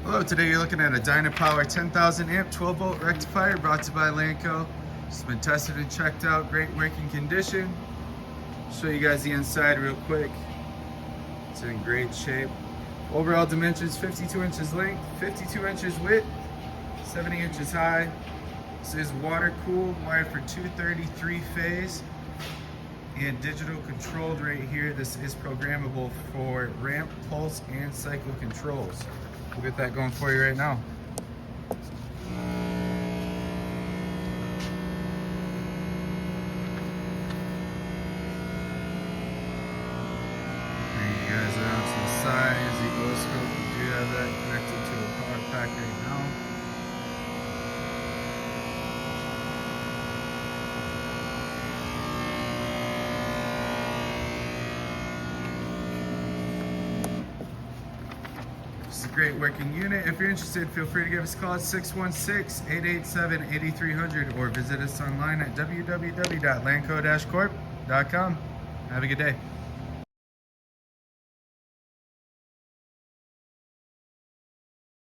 Hello, today you're looking at a Dynapower 10,000 amp 12 volt rectifier brought to you by Lanco. It's been tested and checked out, great working condition. Show you guys the inside real quick. It's in great shape. Overall dimensions 52 inches length, 52 inches width, 70 inches high. This is water cooled, wired for 233 phase and digital controlled right here. This is programmable for ramp, pulse, and cycle controls. We'll get that going for you right now. There you guys are out to the side. Here's the oscilloscope. We do have that connected to a power pack right now. It's a great working unit. If you're interested, feel free to give us a call at 616-887-8300 or visit us online at www.lanco-corp.com. Have a good day.